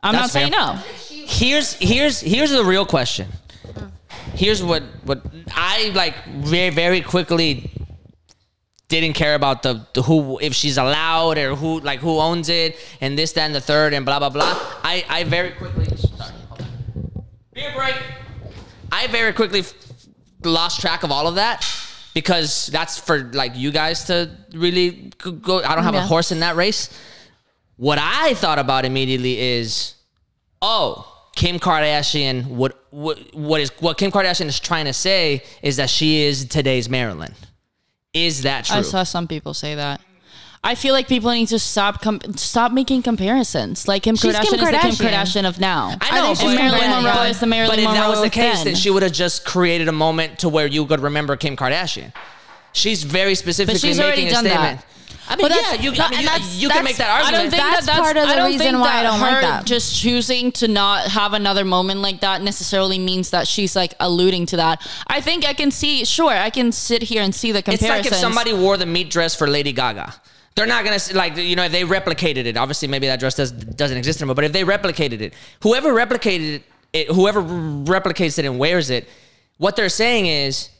I'm not saying no. Here's the real question. Here's what I like very, very quickly didn't care about the who, if she's allowed or who owns it and this, that, and the third and blah, blah, blah. I very quickly, sorry, hold on. Beer break. I very quickly lost track of all of that because that's for like you guys to really go. I don't have a horse in that race. What I thought about immediately is, Kim Kardashian, what Kim Kardashian is trying to say is that she is today's Marilyn. Is that true? I saw some people say that. I feel like people need to stop making comparisons. Like Kim Kardashian is the Kim Kardashian of now. I know, and Marilyn Monroe is the Marilyn Monroe. But if that was the case, then she would have just created a moment to where you could remember Kim Kardashian. She's very specifically making a statement. I mean, you can make that argument. I don't think that's part of the reason why I don't like that. Just choosing to not have another moment like that necessarily means that she's like alluding to that. I think I can see, I can sit here and see the comparisons. It's like if somebody wore the meat dress for Lady Gaga. They're not going to, like, you know, if they replicated it, obviously maybe that dress doesn't exist anymore, but if they replicated it, whoever replicates it and wears it, what they're saying is,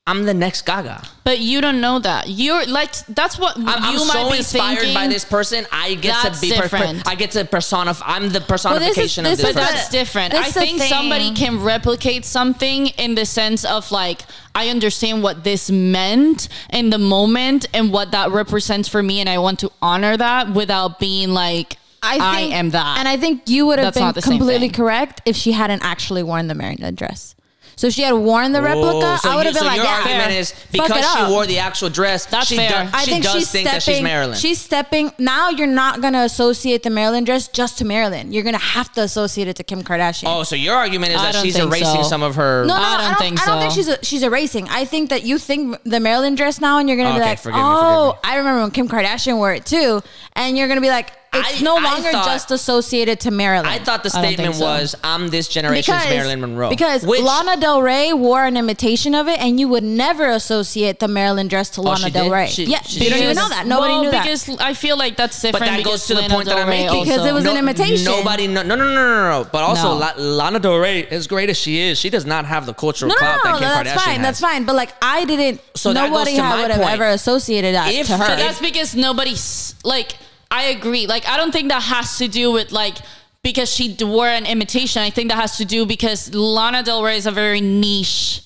I'm the next Gaga. But you don't know that. You're like, that's what I'm you might so be inspired thinking. by this person. I get to be different. I get to personify. I'm the personification of this person. But that's different. I think somebody can replicate something in the sense of like, I understand what this meant in the moment and what that represents for me, and I want to honor that without being like, I am that. And I think you would have been completely correct if she hadn't actually worn the Marilyn dress. So if she had worn the replica, I would have been like, your argument is because she wore the actual dress, that's fair. She does think that she's Marilyn. She's stepping. Now you're not going to associate the Marilyn dress just to Marilyn. You're going to have to associate it to Kim Kardashian. Oh, so your argument is that she's erasing some of her... No, I don't think she's erasing. I think that you think the Marilyn dress now and you're going to be like, forgive me. I remember when Kim Kardashian wore it too. And you're going to be like, it's no longer just associated to Marilyn. I thought the statement was, I'm this generation's Marilyn Monroe. Because Lana Del Rey wore an imitation of it, and you would never associate the Marilyn dress to Lana Del Rey. You don't even know that. Nobody knew that. Because I feel like that's different. But that goes to the point that I'm making. Because it was an imitation. Nobody, no. But also, Lana Del Rey, as great as she is, she does not have the cultural clout that Kim Kardashian has. That's fine. But like, I didn't, nobody would have ever associated that to her. But that's because nobody's like... I agree. Like, I don't think that has to do with like, because she wore an imitation. I think that has to do because Lana Del Rey is a very niche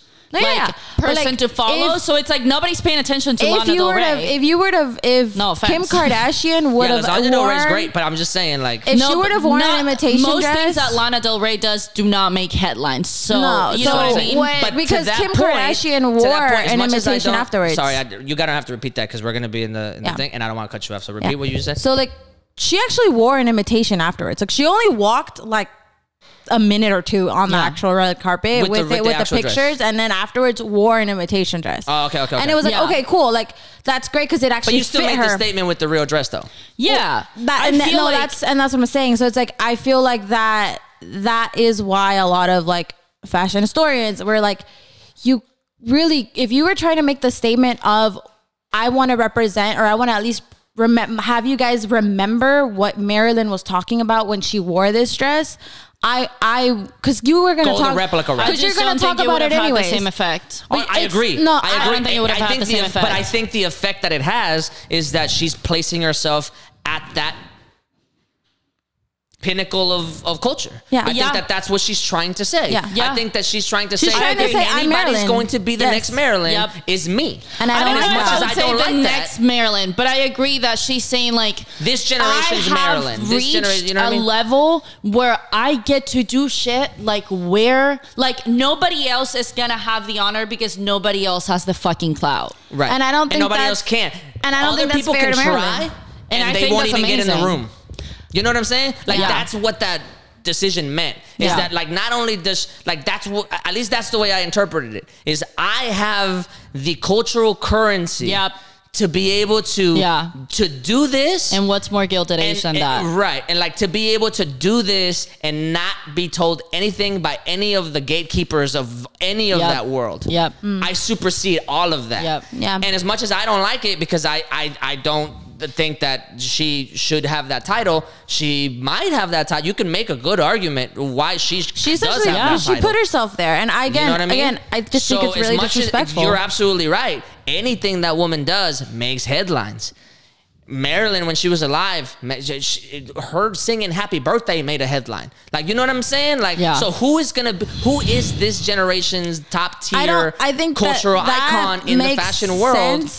person to follow. So it's like nobody's paying attention to Lana Del Rey. If Kim Kardashian would have Lana Del Rey is great, but I'm just saying like, if she would have worn an imitation most dress, things that Lana Del Rey does do not make headlines. So you know what I mean? But because Kim Kardashian wore an imitation afterwards. Sorry, you gotta have to repeat that because we're gonna be in the thing, and I don't want to cut you off. So repeat what you said. So like, she actually wore an imitation afterwards. Like, she only walked like a minute or two on the actual red carpet with the pictures dress. And then afterwards wore an imitation dress. Oh, okay. And it was like, okay, cool. Like, that's great because it actually But you still fit made the statement with the real dress though. Yeah. That's what I'm saying. So it's like, I feel like that is why a lot of like fashion historians were like, you really, if you were trying to make the statement of, I want to represent, or I want to at least have you guys remember what Marilyn was talking about when she wore this dress, because you were going to talk, because you're going to talk about it anyway. The same effect. I agree. No, I don't think it would have had the same effect. But I think the effect that it has is that she's placing herself at that pinnacle of culture. I think that's what she's trying to say. I think that she's trying to say anybody's going to be the next Marilyn is me. And I don't know as I don't like the next Marilyn, but I agree that she's saying like, this generation's Marilyn. This generation, you know what I mean? A level where I get to do shit like where like nobody else is gonna have the honor because nobody else has the fucking clout. Right. And I don't think nobody else can. And I don't think that's fair to Marilyn. And they won't even get in the room. You know what I'm saying? Like, that's what that decision meant. Is that, like, not only does, like, that's what, at least that's the way I interpreted it, is I have the cultural currency to be able to do this. And what's more gilded age than that? Right. And, like, to be able to do this and not be told anything by any of the gatekeepers of any of that world. I supersede all of that. And as much as I don't like it, because I don't think that she should have that title. She might have that title. You can make a good argument why she does have that she title. put herself there, and I just think it's really disrespectful. You're absolutely right. Anything that woman does makes headlines. Marilyn, when she was alive, her singing "Happy Birthday" made a headline. Like, you know what I'm saying? Like, so who is this generation's top tier cultural icon in the fashion world?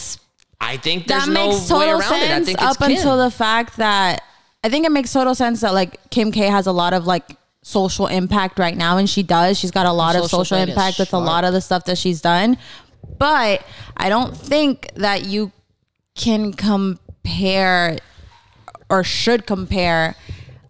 I think there's no way around it. I think it's Kim. Until the fact that I think it makes total sense that like Kim K has a lot of like social impact right now, and she does. She's got a lot of social impact with a lot of the stuff that she's done. But I don't think that you can compare or should compare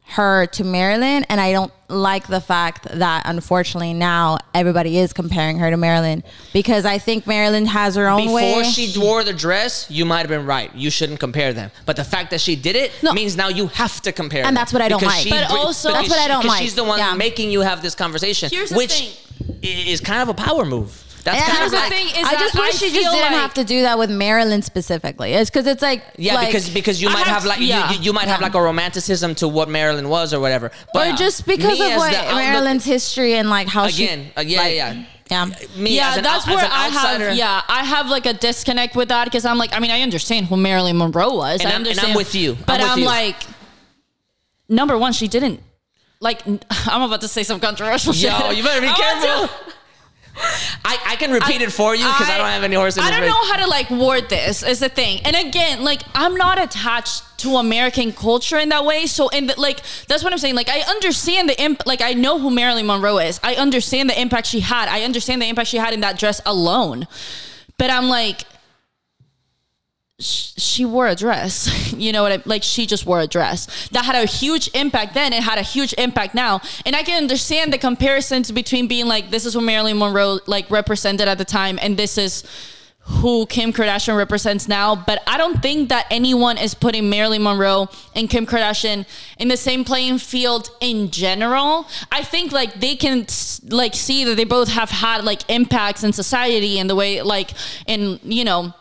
her to Marilyn, and I don't like the fact that unfortunately now everybody is comparing her to Marilyn, because I think Marilyn has her own way. Before she wore the dress, you might have been right. You shouldn't compare them. But the fact that she did it means now you have to compare them. And that's what I don't like. But also, that's what I don't like. She's the one making you have this conversation, which is kind of a power move. That's kind of like, I just wish she just didn't have to do that with Marilyn specifically. It's because it's like because you might have like you might have like a romanticism to what Marilyn was or whatever, but or just because of what Marilyn's history and like how that's where I have like a disconnect with that, because I'm like, I mean, I understand who Marilyn Monroe was, and I'm with you, but I'm like, number one, she didn't like. I'm about to say some controversial shit. Yo, you better be careful. I can repeat it for you because I don't have any horse in the race. I don't know how to like word this is the thing. And again, like, I'm not attached to American culture in that way. So that's what I'm saying. Like, I understand like, I know who Marilyn Monroe is. I understand the impact she had. I understand the impact she had in that dress alone. But I'm like, she wore a dress. You know what like, she just wore a dress that had a huge impact then. It had a huge impact now. And I can understand the comparisons between being like, this is what Marilyn Monroe like represented at the time, and this is who Kim Kardashian represents now. But I don't think that anyone is putting Marilyn Monroe and Kim Kardashian in the same playing field in general. I think like they can like see that they both have had like impacts in society and the way like in, you know,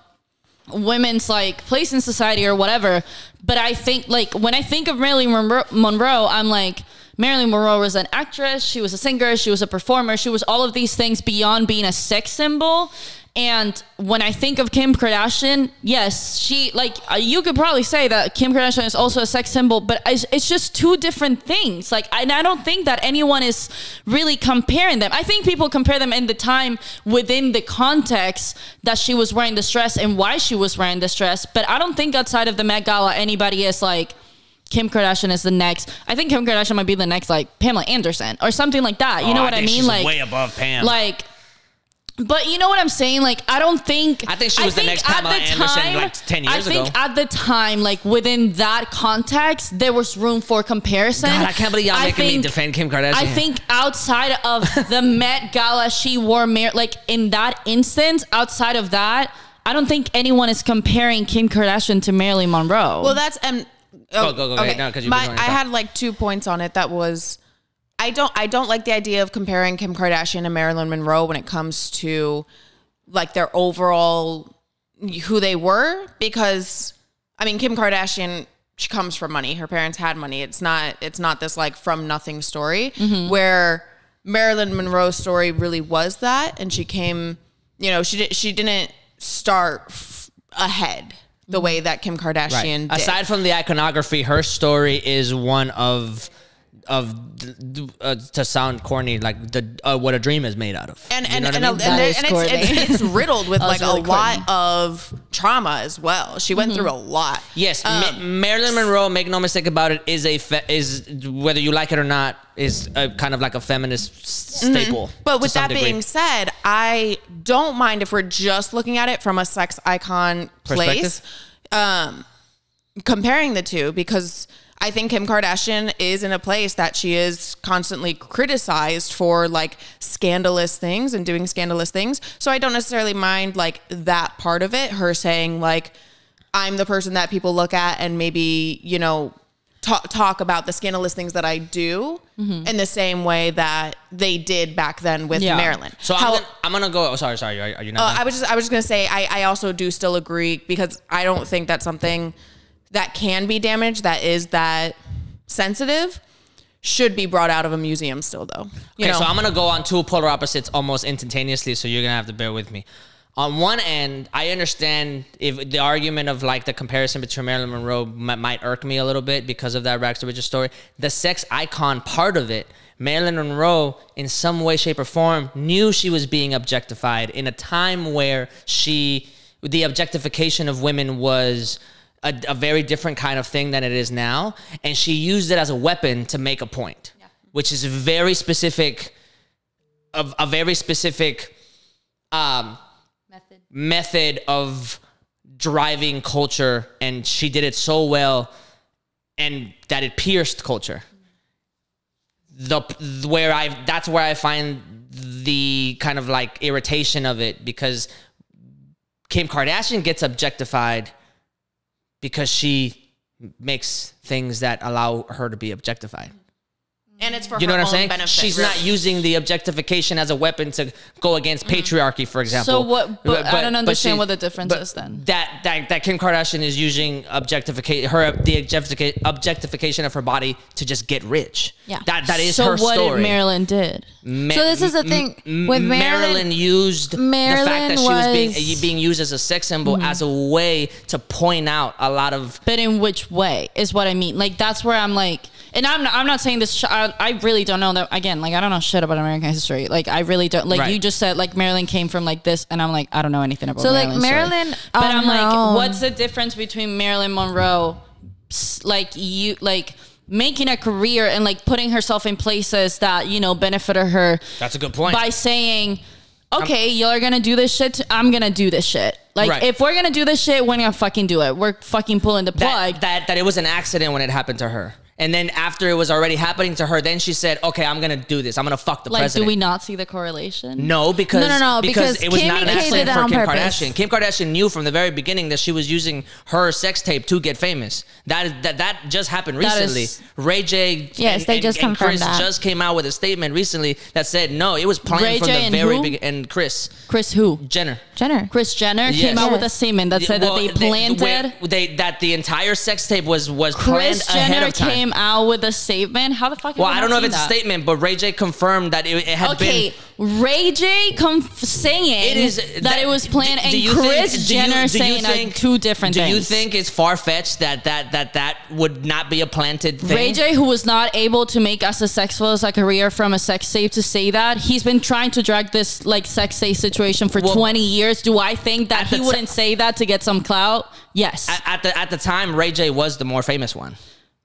women's like place in society or whatever. But I think like when I think of Marilyn Monroe, I'm like, Marilyn Monroe was an actress, she was a singer, she was a performer, she was all of these things beyond being a sex symbol. And when I think of Kim Kardashian, yes, she like you could probably say that Kim Kardashian is also a sex symbol, but it's just two different things. Like, I don't think that anyone is really comparing them. I think people compare them in the time within the context that she was wearing this dress and why she was wearing this dress. But I don't think outside of the Met Gala anybody is like, Kim Kardashian is the next. I think Kim Kardashian might be the next like Pamela Anderson or something like that. You know what I mean? She's like way above Pam. Like. But you know what I'm saying? Like, I think she was the next Pamela Anderson like 10 years ago. I think at the time, like within that context, there was room for comparison. God, I can't believe y'all making me defend Kim Kardashian. I think outside of the Met Gala, she wore like in that instance, outside of that, I don't think anyone is comparing Kim Kardashian to Marilyn Monroe. Well, that's go. Okay. No, because I had like 2 points on it. That was. I don't like the idea of comparing Kim Kardashian and Marilyn Monroe when it comes to like their overall who they were, because I mean, Kim Kardashian, she comes from money. Her parents had money. It's not this like from nothing story where Marilyn Monroe's story really was that, and she came, you know, she didn't start ahead the way that Kim Kardashian did. Aside from the iconography, her story is one of to sound corny, like the what a dream is made out of. And it's riddled with like really a lot of trauma as well. She went through a lot. Yes, Marilyn Monroe, make no mistake about it, is whether you like it or not, is a kind of like a feminist staple. But with that being said, I don't mind if we're just looking at it from a sex icon place, comparing the two, because I think Kim Kardashian is in a place that she is constantly criticized for like scandalous things and doing scandalous things. So I don't necessarily mind like that part of it. Her saying like, I'm the person that people look at and maybe, you know, talk about the scandalous things that I do in the same way that they did back then with Marilyn. So I'm gonna go. Oh, sorry. Are you not? I was just gonna say I also do still agree, because I don't think that's something that can be damaged, that is that sensitive, should be brought out of a museum still, though. You know? So I'm going to go on two polar opposites almost instantaneously, so you're going to have to bear with me. On one end, I understand if the argument of like the comparison between Marilyn Monroe might irk me a little bit because of that Rags to Riches story. The sex icon part of it, Marilyn Monroe, in some way, shape, or form, knew she was being objectified in a time where the objectification of women was a very different kind of thing than it is now. And she used it as a weapon to make a point, which is very specific, a very specific method of driving culture. And she did it so well and that it pierced culture. That's where I find the kind of like irritation of it, because Kim Kardashian gets objectified because she makes things that allow her to be objectified. And it's for you know her what I'm own saying? benefit. She's not using the objectification as a weapon to go against patriarchy, for example. So what? But I don't understand what the difference is then. That Kim Kardashian is using the objectification of her body to just get rich. Yeah. That is so her story. So what did Marilyn did? So this is the thing with Marilyn used the fact that she was being used as a sex symbol as a way to point out a lot of. But in which way is what I mean? Like that's where I'm like, and I'm not saying this. I really don't know that. Again, like I don't know shit about American history. Like I really don't. Like you just said, like Marilyn came from like this, and I'm like I don't know anything about. So Marilyn's like Marilyn, story. But I'm like, what's the difference between Marilyn Monroe, like making a career and like putting herself in places that benefited her? That's a good point. By saying, okay, y'all are gonna do this shit. I'm gonna do this shit. Like if we're gonna do this shit, we're gonna fucking do it. We're fucking pulling the plug. That it was an accident when it happened to her. And then after it was already happening to her, then she said, okay, I'm going to do this. I'm going to fuck the president. Do we not see the correlation? No, because it was not an accident for Kim purpose. Kardashian. Kim Kardashian knew from the very beginning that she was using her sex tape to get famous. That just happened recently. Ray J and Chris just came out with a statement recently that said, no, it was planned from the very beginning. And Kris who? Jenner. Kris Jenner came out with a statement that said that they planned it. That the entire sex tape was planned Kris ahead Jenner of time. Came out with a statement. How the fuck? Well, I don't know if it's a statement, but Ray J confirmed that it had been. Ray J saying that it was planned, and Kris Jenner saying two different things. Do you think it's far fetched that would not be a planted thing? Ray J, who was not able to make As a Sexful as a career from a sex tape, to say that he's been trying to drag this like sex tape situation for 20 years. Do I think that he wouldn't say that to get some clout? Yes. At the time, Ray J was the more famous one.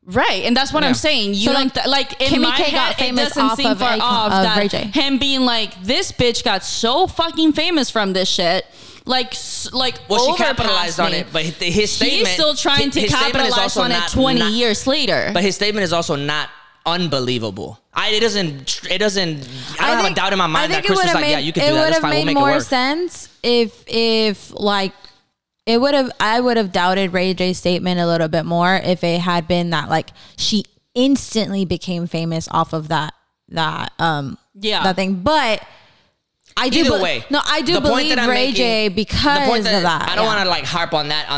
Right, and that's what I'm saying. You don't like in my head, it doesn't seem far off that Ray J. him being like, this bitch got so fucking famous from this shit. Like well, she capitalized on it, but his statement, he's still trying to capitalize on it 20 years later. But his statement is also not unbelievable. I don't have a doubt in my mind that Kris was like, yeah, you can do that. That's fine. We'll make it work. It would have made more sense if like. I would have doubted Ray J's statement a little bit more if it had been that like she instantly became famous off of that thing. But I do believe Ray J because of that. I don't want to like harp on that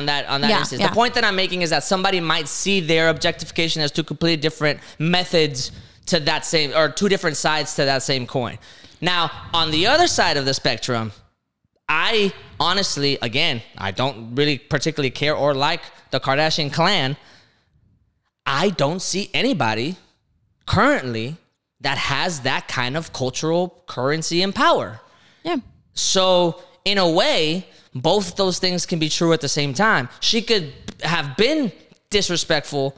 instance. The point that I'm making is that somebody might see their objectification as two completely different methods to that same, or two different sides to that same coin. Now, on the other side of the spectrum, I honestly, again, I don't really particularly care or like the Kardashian clan. I don't see anybody currently that has that kind of cultural currency and power. Yeah. So in a way, both those things can be true at the same time. She could have been disrespectful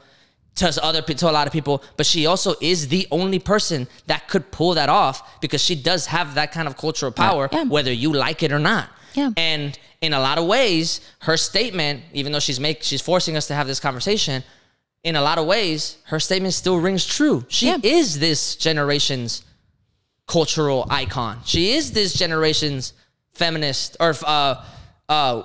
to a lot of people, but she also is the only person that could pull that off because she does have that kind of cultural power, whether you like it or not. Yeah. And in a lot of ways, her statement, even though she's forcing us to have this conversation, in a lot of ways, her statement still rings true. She is this generation's cultural icon. She is this generation's feminist, or I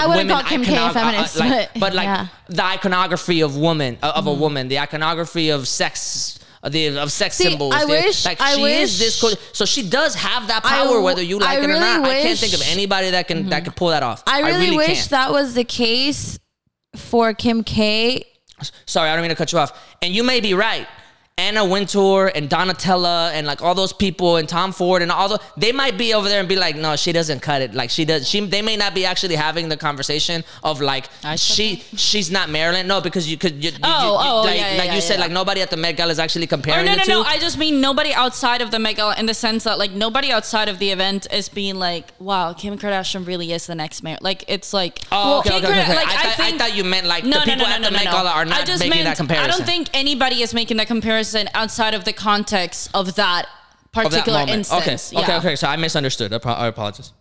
wouldn't call Kim K a feminist, the iconography of woman, of a woman, the iconography of sex, of sex symbols. Is this. So she does have that power, whether you like it or not. I can't think of anybody that can pull that off. I really wish that was the case for Kim K. Sorry, I don't mean to cut you off. And you may be right. Anna Wintour and Donatella and like all those people and Tom Ford and all those, they might be over there and be like, no, she doesn't cut it. Like she does. They may not be actually having the conversation of like she's not Marilyn. No, because you said like nobody at the Met Gala is actually comparing the two. No. I just mean nobody outside of the Met Gala in the sense that like nobody outside of the event is being like, wow, Kim Kardashian really is the next mayor. Like it's like, okay. Like, I thought you meant like the people at the Met Gala are not making that comparison. I don't think anybody is making that comparison outside of the context of that particular instance. Okay. So I misunderstood. I apologize.